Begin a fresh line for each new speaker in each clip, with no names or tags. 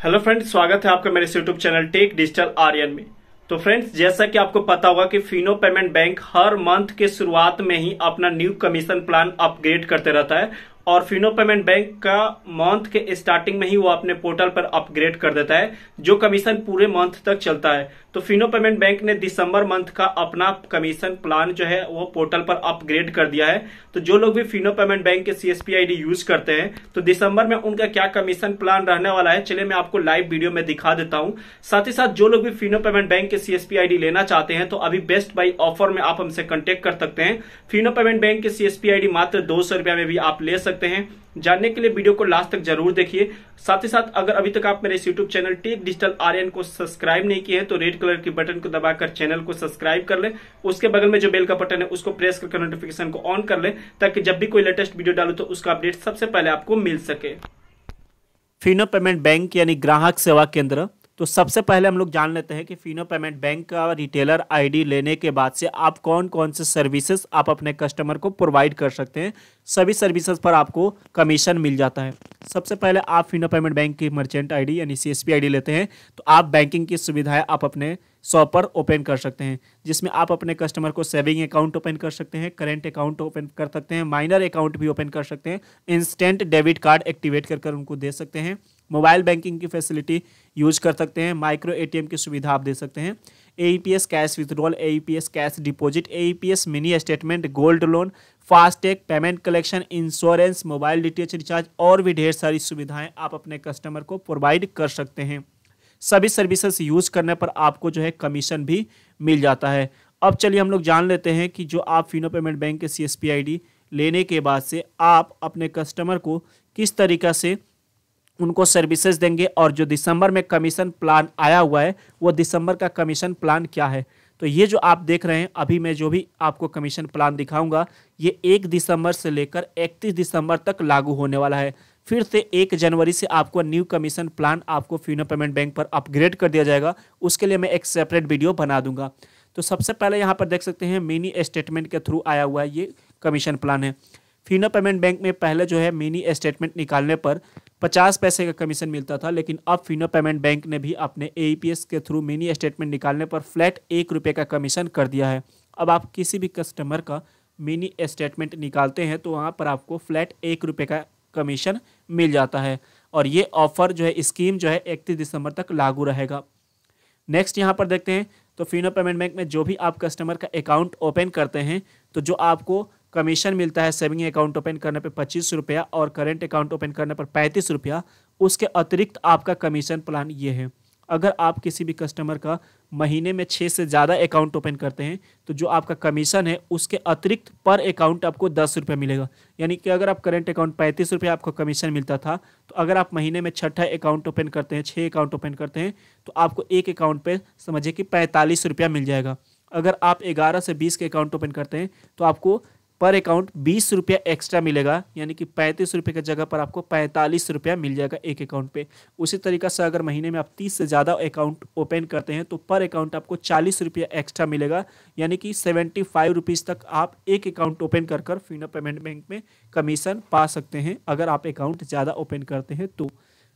Hello friends, स्वागत है आपका मेरे YouTube channel Tech Digital Aryan में। तो फ्रेंड्स, जैसा कि आपको पता होगा कि फिनो पेमेंट बैंक हर मंथ के शुरुआत में ही अपना न्यू कमीशन प्लान अपग्रेड करते रहता है और फिनो पेमेंट बैंक का मंथ के स्टार्टिंग में ही वो अपने पोर्टल पर अपग्रेड कर देता है जो कमीशन पूरे मंथ तक चलता है। तो फिनो पेमेंट बैंक ने दिसंबर मंथ का अपना कमीशन प्लान जो है वो पोर्टल पर अपग्रेड कर दिया है। तो जो लोग भी फिनो पेमेंट बैंक के सीएसपी आईडी यूज करते हैं तो दिसंबर में उनका क्या कमीशन प्लान रहने वाला है, चलिए मैं आपको लाइव वीडियो में दिखा देता हूं। साथ ही साथ जो लोग भी फिनो पेमेंट बैंक के सीएसपी आईडी लेना चाहते हैं तो अभी बेस्ट बाई ऑफर में आप हमसे कांटेक्ट कर सकते हैं। फिनो पेमेंट बैंक के सीएसपी आईडी मात्र 200 रुपया में भी आप ले सकते हैं। जानने के लिए वीडियो को लास्ट तक जरूर देखिए। साथ ही साथ अगर अभी तक आप मेरे इस YouTube channel Tech Digital Aryan को सब्सक्राइब नहीं किए हैं तो रेड कलर के बटन को दबाकर चैनल को सब्सक्राइब कर ले। उसके बगल में जो बेल का बटन है उसको प्रेस करके नोटिफिकेशन को ऑन कर ले ताकि जब भी कोई लेटेस्ट वीडियो डालू तो उसका अपडेट सबसे पहले आपको मिल सके। फिनो पेमेंट बैंक यानी ग्राहक सेवा केंद्र। तो सबसे पहले हम लोग जान लेते हैं कि फिनो पेमेंट बैंक का रिटेलर आईडी लेने के बाद से आप कौन कौन से सर्विसेज आप अपने कस्टमर को प्रोवाइड कर सकते हैं। सभी सर्विसेज पर आपको कमीशन मिल जाता है। सबसे पहले आप फिनो पेमेंट बैंक की मर्चेंट आईडी यानी सीएसपी आईडी लेते हैं तो आप बैंकिंग की सुविधाएं आप अपने शॉप पर ओपन कर सकते हैं, जिसमें आप अपने कस्टमर को सेविंग अकाउंट ओपन कर सकते हैं, करेंट अकाउंट ओपन कर सकते हैं, माइनर अकाउंट भी ओपन कर सकते हैं, इंस्टेंट डेबिट कार्ड एक्टिवेट कर उनको दे सकते हैं, मोबाइल बैंकिंग की फैसिलिटी यूज कर सकते हैं, माइक्रो एटीएम की सुविधा आप दे सकते हैं, AEPS cash withdrawal, AEPS cash deposit, AEPS mini statement, gold loan, FASTag, payment collection, insurance, mobile DTH recharge और भी ढेर सारी सुविधाएं आप अपने कस्टमर को प्रोवाइड कर सकते हैं। सभी सर्विसेज यूज करने पर आपको जो है कमीशन भी मिल जाता है। अब चलिए हम लोग जान लेते हैं कि जो आप फिनो पेमेंट बैंक के सीएसपी आईडी लेने के बाद से आप अपने कस्टमर को किस तरीका से उनको सर्विसेज देंगे और जो दिसंबर में कमीशन प्लान आया हुआ है वो दिसंबर का कमीशन प्लान क्या है। तो ये जो आप देख रहे हैं अभी मैं जो भी आपको कमीशन प्लान दिखाऊंगा ये 1 दिसंबर से लेकर 31 दिसंबर तक लागू होने वाला है। फिर से 1 जनवरी से आपको न्यू कमीशन प्लान आपको फिनो पेमेंट बैंक पर अपग्रेड कर दिया जाएगा। उसके लिए मैं एक सेपरेट वीडियो बना दूंगा। तो सबसे पहले यहाँ पर देख सकते हैं मिनी स्टेटमेंट के थ्रू आया हुआ है ये कमीशन प्लान है। फिनो पेमेंट बैंक में पहले जो है मिनी स्टेटमेंट निकालने पर 50 पैसे का कमीशन मिलता था, लेकिन अब फिनो पेमेंट बैंक ने भी अपने एईपीएस के थ्रू मिनी स्टेटमेंट निकालने पर फ्लैट 1 रुपये का कमीशन कर दिया है। अब आप किसी भी कस्टमर का मिनी स्टेटमेंट निकालते हैं तो वहाँ पर आपको फ्लैट 1 रुपये का कमीशन मिल जाता है और ये ऑफर जो है स्कीम जो है 31 दिसंबर तक लागू रहेगा। नेक्स्ट यहाँ पर देखते हैं तो फिनो पेमेंट बैंक में जो भी आप कस्टमर का अकाउंट ओपन करते हैं तो जो आपको कमीशन मिलता है सेविंग अकाउंट ओपन करने पर 25 रुपया और करेंट अकाउंट ओपन करने पर 35 रुपया, उसके अतिरिक्त आपका कमीशन प्लान ये है। अगर आप किसी भी कस्टमर का महीने में 6 से ज़्यादा अकाउंट ओपन करते हैं तो जो आपका कमीशन है उसके अतिरिक्त पर अकाउंट आपको 10 रुपये मिलेगा। यानी कि अगर आप करेंट अकाउंट 35 रुपये आपको कमीशन मिलता था तो अगर आप महीने में 6ठा अकाउंट ओपन करते हैं, 6 अकाउंट ओपन करते हैं तो आपको एक अकाउंट पे समझिए कि 45 रुपया मिल जाएगा। अगर आप 11 से 20 के अकाउंट ओपन करते हैं तो आपको पर अकाउंट 20 रुपया एक्स्ट्रा मिलेगा, यानी कि 35 रुपये की जगह पर आपको 45 रुपया मिल जाएगा एक अकाउंट पे। उसी तरीक़ा से अगर महीने में आप 30 से ज़्यादा अकाउंट ओपन करते हैं तो पर अकाउंट आपको 40 रुपया एक्स्ट्रा मिलेगा, यानी कि 75 रुपीज़ तक आप एक अकाउंट ओपन कर फिनो पेमेंट बैंक में कमीशन पा सकते हैं अगर आप अकाउंट ज़्यादा ओपन करते हैं तो।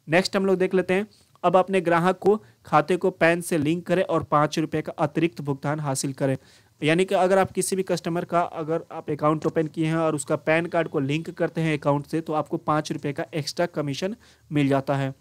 नेक्स्ट हम लोग देख लेते हैं। अब अपने ग्राहक को खाते को पैन से लिंक करें और 5 रुपये का अतिरिक्त भुगतान हासिल करें। यानी कि अगर आप किसी भी कस्टमर का अगर आप अकाउंट ओपन किए हैं और उसका पैन कार्ड को लिंक करते हैं अकाउंट से तो आपको 5 रुपये का एक्स्ट्रा कमीशन मिल जाता है।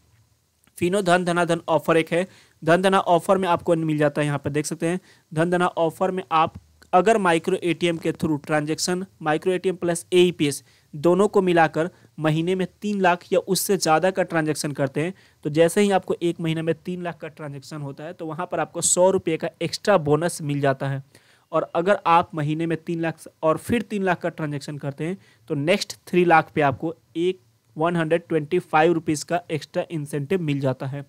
फिनो धन धना धन ऑफर एक है। धन धना ऑफर में आपको मिल जाता है, यहाँ पर देख सकते हैं। धन धना ऑफर में आप अगर माइक्रो एटीएम के through transaction, micro ATM plus AEPS दोनों को मिलाकर महीने में 3 लाख या उससे ज़्यादा का ट्रांजैक्शन करते हैं तो जैसे ही आपको एक महीने में 3 लाख का ट्रांजैक्शन होता है तो वहाँ पर आपको 100 रुपये का एक्स्ट्रा बोनस मिल जाता है। और अगर आप महीने में 3 लाख और फिर 3 लाख का ट्रांजैक्शन करते हैं तो नेक्स्ट 3 लाख पे आपको 125 रुपीज़ का एक्स्ट्रा इंसेंटिव मिल जाता है।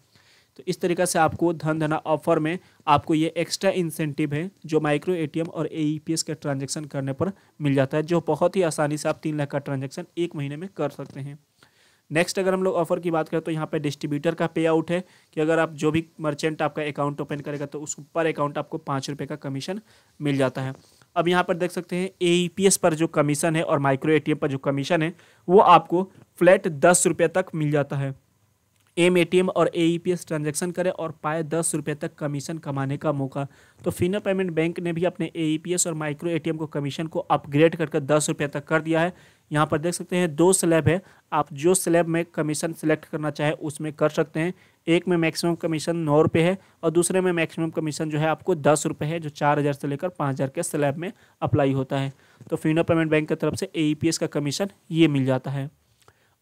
तो इस तरीक़ा से आपको धन धना ऑफर में आपको ये एक्स्ट्रा इंसेंटिव है जो माइक्रो एटीएम और एईपीएस के ट्रांजैक्शन करने पर मिल जाता है, जो बहुत ही आसानी से आप 3 लाख का ट्रांजैक्शन एक महीने में कर सकते हैं। नेक्स्ट अगर हम लोग ऑफर की बात करें तो यहाँ पे डिस्ट्रीब्यूटर का पे आउट है कि अगर आप जो भी मर्चेंट आपका अकाउंट ओपन करेगा तो उस पर अकाउंट आपको 5 रुपये का कमीशन मिल जाता है। अब यहाँ पर देख सकते हैं एईपीएस पर जो कमीशन है और माइक्रो एटीएम पर जो कमीशन है वो आपको फ्लैट 10 रुपये तक मिल जाता है।
एम एटीएम और एईपीएस ट्रांजैक्शन करें और पाए 10 रुपये तक कमीशन कमाने का मौका। तो फिनो पेमेंट बैंक ने भी अपने एईपीएस और माइक्रो एटीएम को कमीशन को अपग्रेड करके 10 रुपये तक कर दिया है। यहाँ पर देख सकते हैं 2 स्लैब है, आप जो स्लैब में कमीशन सेलेक्ट करना चाहे उसमें कर सकते हैं। एक में मैक्सिमम कमीशन 9 रुपये है और दूसरे में मैक्सिमम कमीशन जो है आपको 10 रुपये है, जो 4000 से लेकर 5000 के स्लैब में अप्लाई होता है। तो फिनो पेमेंट बैंक की तरफ से एईपीएस का कमीशन ये मिल जाता है।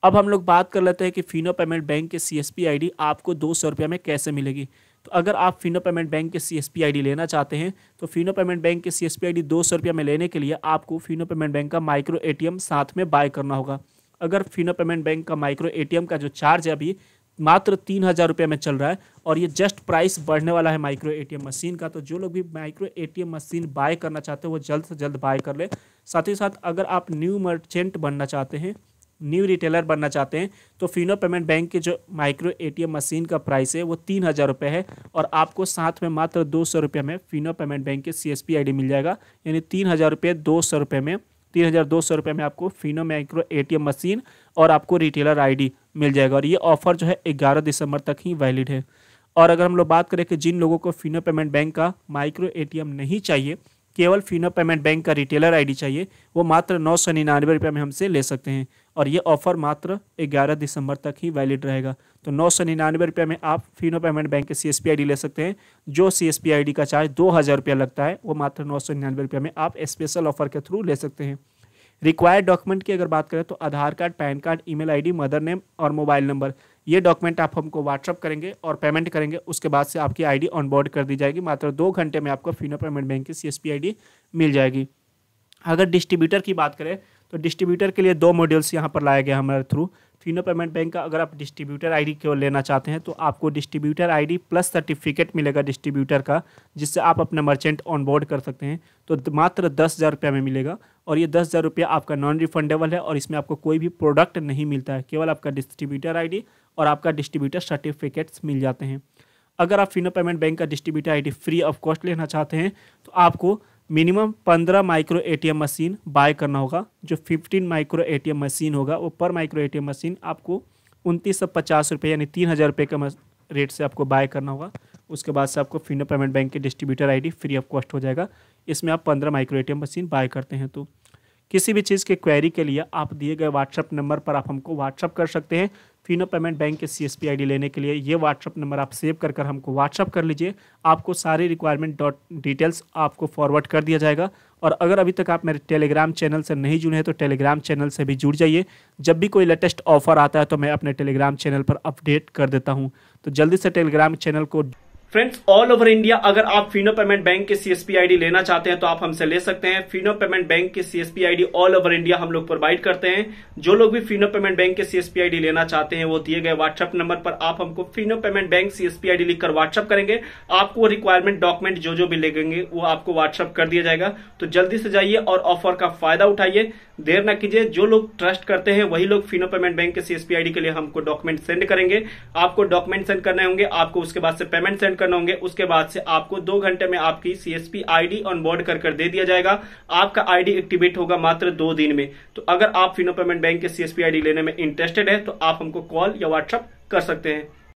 अब हम लोग बात कर लेते हैं कि फिनो पेमेंट बैंक के सीएसपी आईडी आपको 200 रुपये में कैसे मिलेगी। तो अगर आप फिनो पेमेंट बैंक के सीएसपी आईडी लेना चाहते हैं तो फिनो पेमेंट बैंक के सीएसपी आईडी 200 रुपये में लेने के लिए आपको फिनो पेमेंट बैंक का माइक्रो एटीएम साथ में बाय करना होगा। अगर फिनो पेमेंट बैंक का माइक्रो एटीएम का जो चार्ज है अभी मात्र 3000 रुपये में चल रहा है और ये जस्ट प्राइस बढ़ने वाला है माइक्रो एटीएम मशीन का। तो जो लोग भी माइक्रो एटीएम मशीन बाय करना चाहते हैं वो जल्द से जल्द बाय कर ले। साथ ही साथ अगर आप न्यू मर्चेंट बनना चाहते हैं, न्यू रिटेलर बनना चाहते हैं, तो फिनो पेमेंट बैंक के जो माइक्रो एटीएम मशीन का प्राइस है वो 3000 रुपये है और आपको साथ में मात्र 200 रुपये में फिनो पेमेंट बैंक के सीएसपी आईडी मिल जाएगा। यानी 3000 रुपये 200 रुपये में 3200 रुपये में आपको फिनो माइक्रो एटीएम मशीन और आपको रिटेलर आईडी मिल जाएगा। और ये ऑफर जो है 11 दिसंबर तक ही वैलिड है। और अगर हम लोग बात करें कि जिन लोगों को फिनो पेमेंट बैंक का माइक्रो एटीएम नहीं चाहिए, केवल फिनो पेमेंट बैंक का रिटेलर आईडी चाहिए, वो मात्र 999 रुपये में हमसे ले सकते हैं। और ये ऑफर मात्र 11 दिसंबर तक ही वैलिड रहेगा। तो 999 रुपये में आप फिनो पेमेंट बैंक के सीएसपी आईडी ले सकते हैं। जो सीएसपी आईडी का चार्ज 2000 रुपया लगता है वो मात्र 999 रुपये में आप स्पेशल ऑफर के थ्रू ले सकते हैं। रिक्वायर्ड डॉक्यूमेंट की अगर बात करें तो Aadhaar card, PAN card, email ID, mother name और मोबाइल नंबर, ये डॉक्यूमेंट आप हमको व्हाट्सअप करेंगे और पेमेंट करेंगे। उसके बाद से आपकी आईडी ऑनबोर्ड कर दी जाएगी। मात्र 2 घंटे में आपको फिनो पेमेंट बैंक की सीएसपी आईडी मिल जाएगी। अगर डिस्ट्रीब्यूटर की बात करें तो डिस्ट्रीब्यूटर के लिए 2 मॉड्यूल्स यहाँ पर लाया गया हमारे थ्रू। फिनो पेमेंट बैंक का अगर आप डिस्ट्रीब्यूटर आईडी केवल लेना चाहते हैं तो आपको डिस्ट्रीब्यूटर आईडी प्लस सर्टिफिकेट मिलेगा डिस्ट्रीब्यूटर का, जिससे आप अपना मर्चेंट ऑनबोर्ड कर सकते हैं। तो मात्र 10,000 रुपये में मिलेगा और ये 10,000 रुपया आपका नॉन रिफंडेबल है और इसमें आपको कोई भी प्रोडक्ट नहीं मिलता है, केवल आपका डिस्ट्रीब्यूटर आईडी और आपका डिस्ट्रीब्यूटर सर्टिफिकेट्स मिल जाते हैं। अगर आप फिनो पेमेंट बैंक का distributor ID free of cost लेना चाहते हैं तो आपको minimum 15 micro ATM machine buy करना होगा। जो 15 माइक्रो एटीएम मशीन होगा वो पर माइक्रो एटीएम मशीन आपको 2950 रुपये यानी 3000 रुपये का रेट से आपको बाय करना होगा। उसके बाद से आपको फिनो पेमेंट बैंक के distributor ID free of cost हो जाएगा। इसमें आप 15 माइक्रो एटीएम मशीन बाय करते हैं। तो किसी भी चीज़ के क्वेरी के लिए आप दिए गए व्हाट्सअप नंबर पर आप हमको व्हाट्सअप कर सकते हैं। फिनो पेमेंट बैंक के सीएसपी आईडी लेने के लिए ये व्हाट्सअप नंबर आप सेव कर हमको व्हाट्सअप कर लीजिए। आपको सारी रिक्वायरमेंट डिटेल्स आपको फॉरवर्ड कर दिया जाएगा। और अगर अभी तक आप मेरे टेलीग्राम चैनल से नहीं जुड़े हैं तो टेलीग्राम चैनल से भी जुड़ जाइए। जब भी कोई लेटेस्ट ऑफर आता है तो मैं अपने टेलीग्राम चैनल पर अपडेट कर देता हूँ। तो जल्दी से टेलीग्राम चैनल को
फ्रेंड्स, ऑल ओवर इंडिया अगर आप फिनो पेमेंट बैंक के सीएसपी आईडी लेना चाहते हैं तो आप हमसे ले सकते हैं। फिनो पेमेंट बैंक के CSP ID all over India हम लोग प्रोवाइड करते हैं। जो लोग भी फिनो पेमेंट बैंक के सीएसपी आईडी लेना चाहते हैं वो दिए गए व्हाट्सएप नंबर पर आप हमको Fino payment bank CSP ID लिखकर व्हाट्सएप करेंगे। आपको वो रिक्वायरमेंट डॉक्यूमेंट जो भी लगेंगे वो आपको व्हाट्सएप कर दिया जाएगा। तो जल्दी से जाइए और ऑफर का फायदा उठाइए, देर ना कीजिए। जो लोग ट्रस्ट करते हैं वही लोग फिनो पेमेंट बैंक के सीएसपी आईडी के लिए हमको डॉक्यूमेंट सेंड करेंगे। आपको डॉक्यूमेंट सेंड करने होंगे, आपको उसके बाद से पेमेंट सेंड करने होंगे। उसके बाद से आपको 2 घंटे में आपकी सीएसपी आईडी ऑनबोर्ड कर दे दिया जाएगा। आपका आईडी एक्टिवेट होगा मात्र 2 दिन में। तो अगर आप फिनो पेमेंट बैंक के सीएसपी आईडी लेने में इंटरेस्टेड है तो आप हमको कॉल या व्हाट्सएप कर सकते हैं।